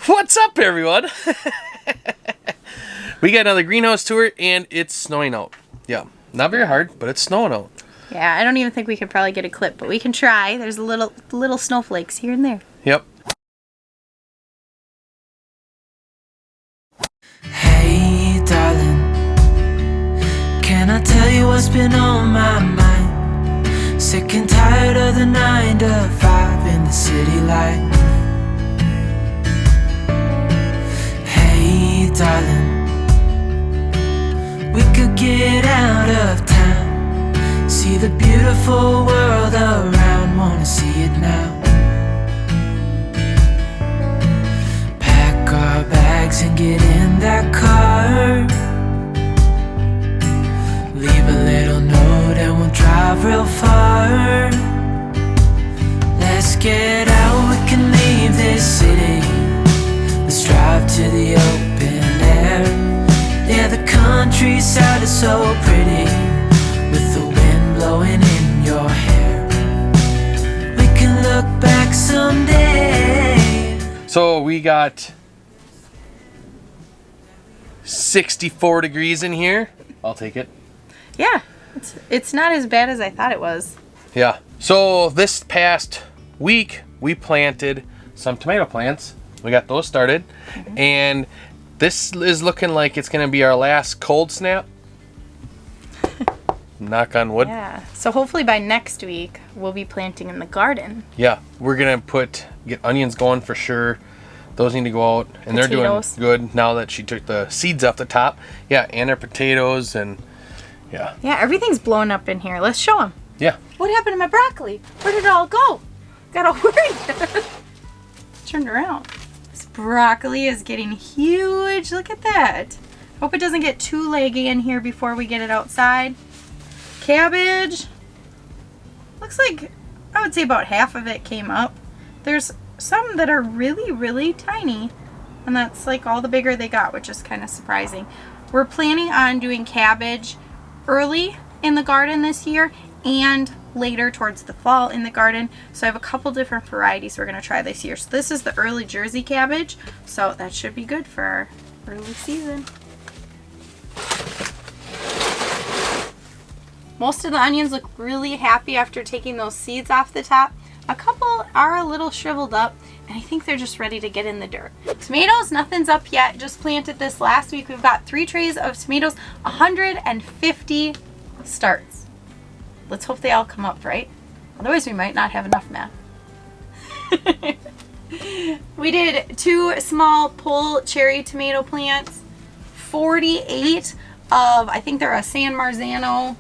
What's up, everyone? We got another greenhouse tour, and it's snowing out. Yeah, not very hard, but it's snowing out. Yeah, I don't even think we could probably get a clip, but we can try. There's little snowflakes here and there. Yep. Hey, darling, can I tell you what's been on my mind? Sick and tired of the 9 to 5 in the city life. Hey, darling, we could get out of town, see the beautiful world around, wanna see it now. Pack our bags and get in that car, leave a little note and we'll drive real far. Let's get out, we can leave this city, let's drive to the open air. Yeah, the countryside is so pretty, with the wind blowing in your hair. We can look back someday. So we got 64 degrees in here. I'll take it. Yeah, it's not as bad as I thought it was. Yeah. So this past week, we planted some tomato plants. We got those started. And this is looking like it's going to be our last cold snap. Knock on wood. Yeah, so hopefully by next week, we'll be planting in the garden. Yeah, we're going to get onions going for sure. Those need to go out. And Potatoes. They're doing good now that she took the seeds off the top. Yeah, and our potatoes and yeah. Yeah, everything's blowing up in here. Let's show them. Yeah. What happened to my broccoli? Where did it all go? Got all worried. Turned around. This broccoli is getting huge. Look at that. Hope it doesn't get too leggy in here before we get it outside. Cabbage. Looks like, I would say about half of it came up. There's some that are really, really tiny. And that's like all the bigger they got, which is kind of surprising. We're planning on doing cabbage early in the garden this year and later towards the fall in the garden. So I have a couple different varieties we're going to try this year. So this is the early Jersey cabbage. So that should be good for our early season. Most of the onions look really happy after taking those seeds off the top. A couple are a little shriveled up, and I think they're just ready to get in the dirt. Tomatoes, nothing's up yet. Just planted this last week. We've got 3 trays of tomatoes, 150 starts. Let's hope they all come up, right? Otherwise, we might not have enough, Matt. We did 2 small pull cherry tomato plants, 48 of, I think they're a San Marzano,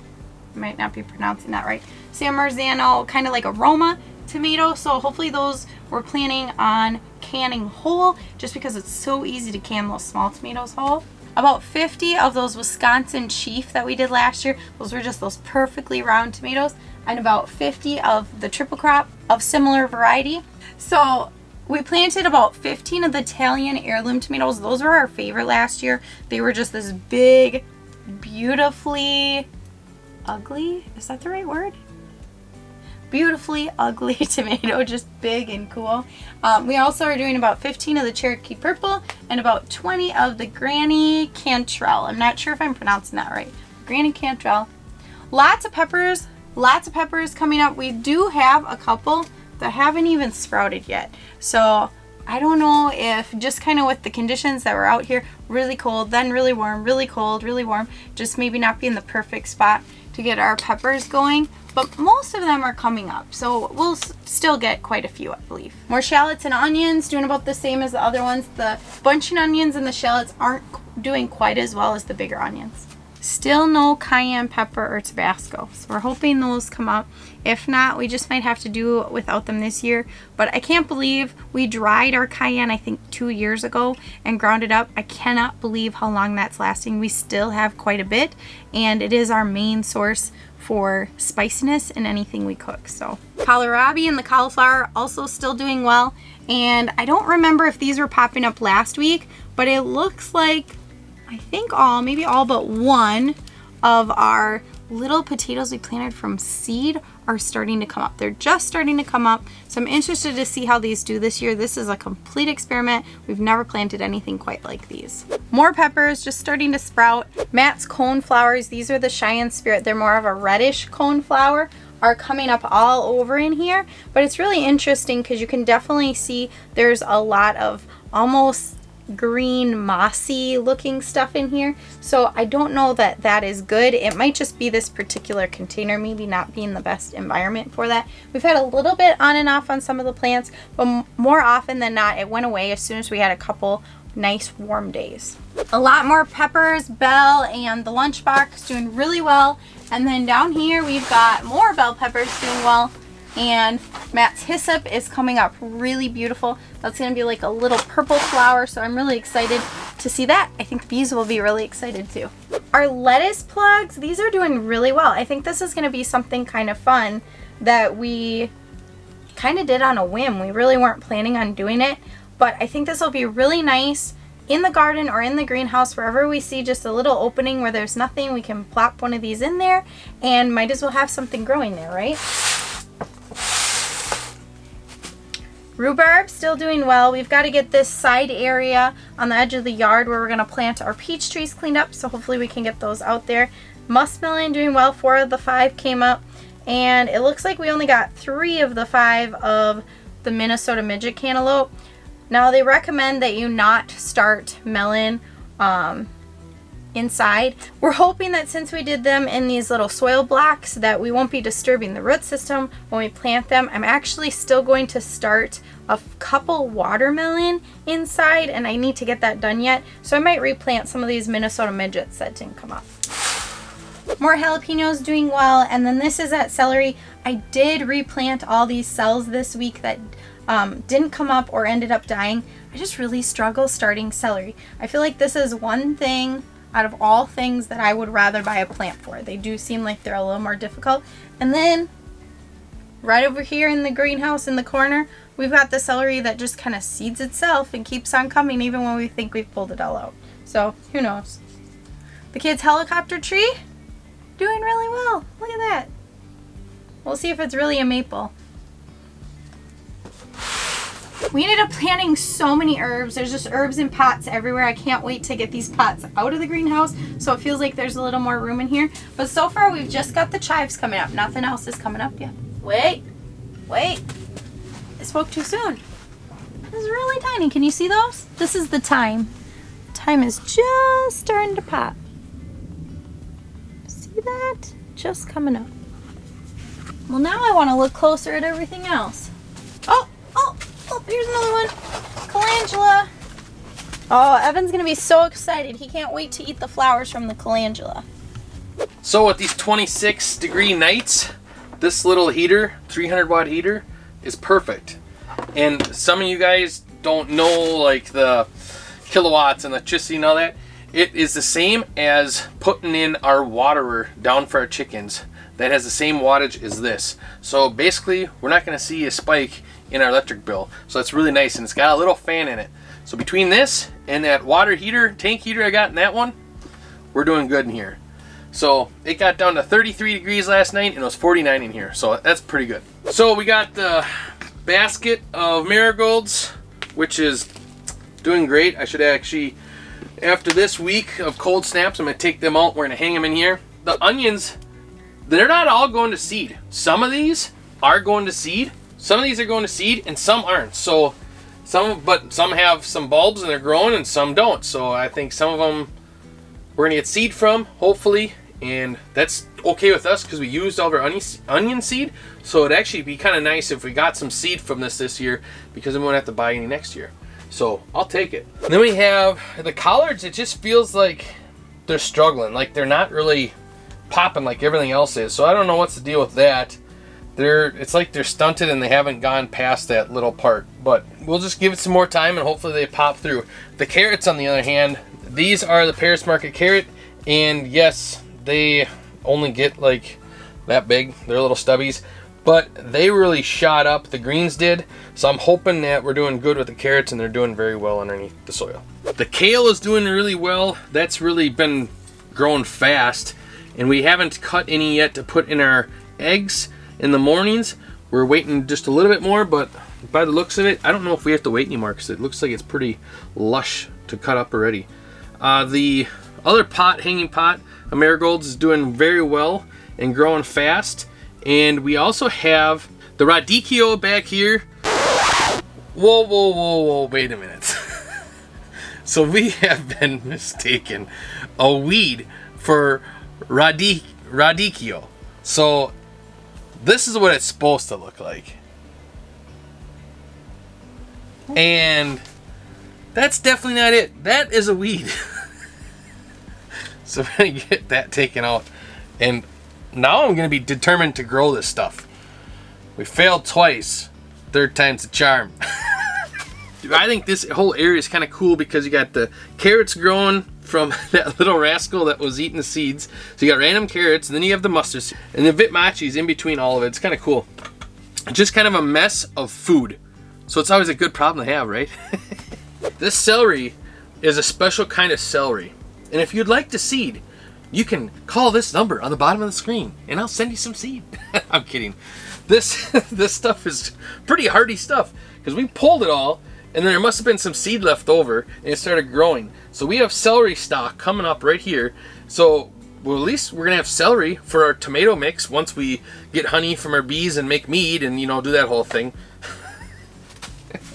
I might not be pronouncing that right, San Marzano, kind of like aroma tomato. So hopefully those we're planning on canning whole, just because it's so easy to can those small tomatoes whole. About 50 of those Wisconsin Chief that we did last year, those were just those perfectly round tomatoes, and about 50 of the triple crop of similar variety. So we planted about 15 of the Italian heirloom tomatoes. Those were our favorite last year. They were just this big, beautifully ugly, is that the right word? Beautifully ugly tomato, just big and cool. We also are doing about 15 of the Cherokee Purple and about 20 of the Granny Cantrell. I'm not sure if I'm pronouncing that right. Granny Cantrell. Lots of peppers coming up. We do have a couple that haven't even sprouted yet. So I don't know if just kind of with the conditions that were out here, really cold, then really warm, really cold, really warm, just maybe not be in the perfect spot to get our peppers going. But most of them are coming up, so we'll still get quite a few, I believe. More shallots and onions, doing about the same as the other ones. The bunching onions and the shallots aren't doing quite as well as the bigger onions. Still no cayenne pepper or Tabasco, so we're hoping those come up. If not, we just might have to do without them this year. But I can't believe we dried our cayenne, I think 2 years ago, and ground it up. I cannot believe how long that's lasting. We still have quite a bit, and it is our main source for spiciness in anything we cook. So kohlrabi and the cauliflower also still doing well. And I don't remember if these were popping up last week, but it looks like I think maybe all but one of our little potatoes we planted from seed are starting to come up. They're just starting to come up. So I'm interested to see how these do this year. This is a complete experiment. We've never planted anything quite like these. More peppers just starting to sprout. Matt's coneflowers, these are the Cheyenne Spirit. They're more of a reddish coneflower, are coming up all over in here. But it's really interesting because you can definitely see there's a lot of almost green mossy looking stuff in here. So I don't know that that is good. It might just be this particular container maybe not being the best environment for that. We've had a little bit on and off on some of the plants, but more often than not it went away as soon as we had a couple nice warm days. A lot more peppers, bell, and the lunchbox doing really well. And then down here we've got more bell peppers doing well. And Matt's hyssop is coming up really beautiful. That's going to be like a little purple flower, so I'm really excited to see that. I think the bees will be really excited too. Our lettuce plugs, these are doing really well. I think this is going to be something kind of fun that we kind of did on a whim. We really weren't planning on doing it, but I think this will be really nice in the garden or in the greenhouse. Wherever we see just a little opening where there's nothing, we can plop one of these in there and might as well have something growing there, right? Rhubarb still doing well. We've got to get this side area on the edge of the yard where we're going to plant our peach trees cleaned up, so hopefully we can get those out there. Muskmelon doing well. 4 of the 5 came up, and it looks like we only got 3 of the 5 of the Minnesota midget cantaloupe. Now they recommend that you not start melon inside. We're hoping that since we did them in these little soil blocks that we won't be disturbing the root system when we plant them. I'm actually still going to start a couple watermelon inside, and I need to get that done yet, so I might replant some of these Minnesota midgets that didn't come up. More jalapenos doing well, and then this is at celery. I did replant all these cells this week that didn't come up or ended up dying. I just really struggle starting celery. I feel like this is one thing out of all things that I would rather buy a plant for. They do seem like they're a little more difficult. And then right over here in the greenhouse in the corner, we've got the celery that just kind of seeds itself and keeps on coming even when we think we've pulled it all out. So who knows. The kids' helicopter tree doing really well. Look at that. We'll see if it's really a maple. We ended up planting so many herbs. There's just herbs in pots everywhere. I can't wait to get these pots out of the greenhouse so it feels like there's a little more room in here. But so far we've just got the chives coming up. Nothing else is coming up yet. Wait. I spoke too soon. This is really tiny. Can you see those? This is the thyme. Thyme is just starting to pop. See that? Just coming up. Well, now I want to look closer at everything else. Oh, here's another one. Calendula. Oh, Evan's going to be so excited. He can't wait to eat the flowers from the calendula. So with these 26-degree nights, this little heater, 300 watt heater, is perfect. And some of you guys don't know like the kilowatts and electricity and all that. It is the same as putting in our waterer down for our chickens. That has the same wattage as this. So basically, we're not going to see a spike in our electric bill. So that's really nice, and it's got a little fan in it. So between this and that water heater, tank heater I got in that one, we're doing good in here. So it got down to 33 degrees last night, and it was 49 in here. So that's pretty good. So we got the basket of marigolds, which is doing great. I should actually, after this week of cold snaps, I'm going to take them out. We're going to hang them in here. The onions, they're not all going to seed. Some of these are going to seed. Some of these are going to seed and some aren't. So some have some bulbs and they're growing and some don't. So I think some of them we're going to get seed from, hopefully. And that's okay with us because we used all of our onion seed. So it'd actually be kind of nice if we got some seed from this year, because then we won't have to buy any next year. So I'll take it. And then we have the collards. It just feels like they're struggling. Like they're not really popping like everything else is. So I don't know what's the deal with that. It's like they're stunted and they haven't gone past that little part. But we'll just give it some more time and hopefully they pop through. The carrots, on the other hand, these are the Paris Market carrot. And yes, they only get like that big. They're little stubbies. But they really shot up. The greens did. So I'm hoping that we're doing good with the carrots and they're doing very well underneath the soil. The kale is doing really well. That's really been growing fast. And we haven't cut any yet to put in our eggs. In the mornings, we're waiting just a little bit more, but by the looks of it, I don't know if we have to wait anymore because it looks like it's pretty lush to cut up already. The other pot, hanging pot of marigolds, is doing very well and growing fast. And we also have the radicchio back here. Whoa, wait a minute. So we have been mistaken a weed for radicchio. So this is what it's supposed to look like. And that's definitely not it. That is a weed. So we're going to get that taken out. And now I'm going to be determined to grow this stuff. We failed twice. Third time's the charm. I think this whole area is kind of cool because you got the carrots growing from that little rascal that was eating the seeds. So you got random carrots, and then you have the mustard seed, and the vitmachi's in between all of it. It's kind of cool. Just kind of a mess of food. So it's always a good problem to have, right? This celery is a special kind of celery. And if you'd like to seed, you can call this number on the bottom of the screen, and I'll send you some seed. I'm kidding. This stuff is pretty hardy stuff because we pulled it all, and then there must have been some seed left over, and it started growing. So we have celery stock coming up right here. So, well, at least we're gonna have celery for our tomato mix once we get honey from our bees and make mead and, you know, do that whole thing.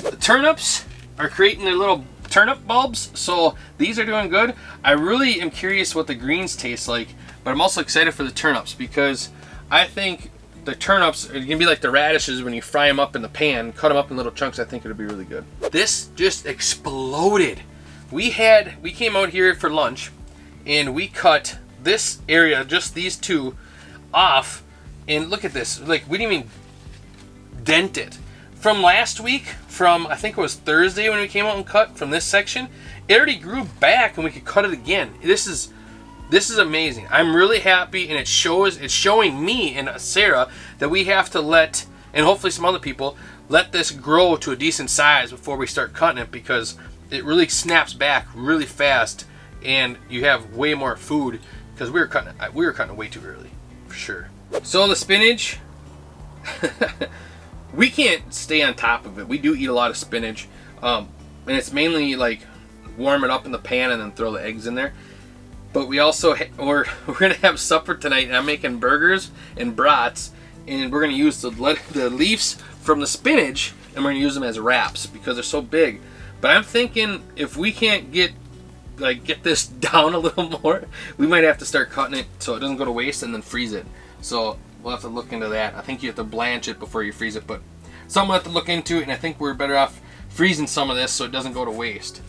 The turnips are creating their little turnip bulbs, so these are doing good. I really am curious what the greens taste like, but I'm also excited for the turnips because I think the turnips are gonna be like the radishes when you fry them up in the pan, cut them up in little chunks. I think it'll be really good. This just exploded. We came out here for lunch and we cut this area, just these two, off, and look at this. Like, we didn't even dent it. From last week, from I think it was Thursday when we came out and cut from this section, it already grew back and we could cut it again. This is amazing. I'm really happy, and it's showing me and Sarah that we have to let, and hopefully some other people, let this grow to a decent size before we start cutting it, because it really snaps back really fast and you have way more food, because we were cutting it way too early, for sure. So the spinach, we can't stay on top of it. We do eat a lot of spinach, and it's mainly like warm it up in the pan and then throw the eggs in there. But we also, we're going to have supper tonight, and I'm making burgers and brats, and we're going to use the leaves from the spinach, and we're going to use them as wraps because they're so big. But I'm thinking if we can't get this down a little more, we might have to start cutting it so it doesn't go to waste and then freeze it. So we'll have to look into that. I think you have to blanch it before you freeze it, but something we'll have to look into, and I think we're better off freezing some of this so it doesn't go to waste.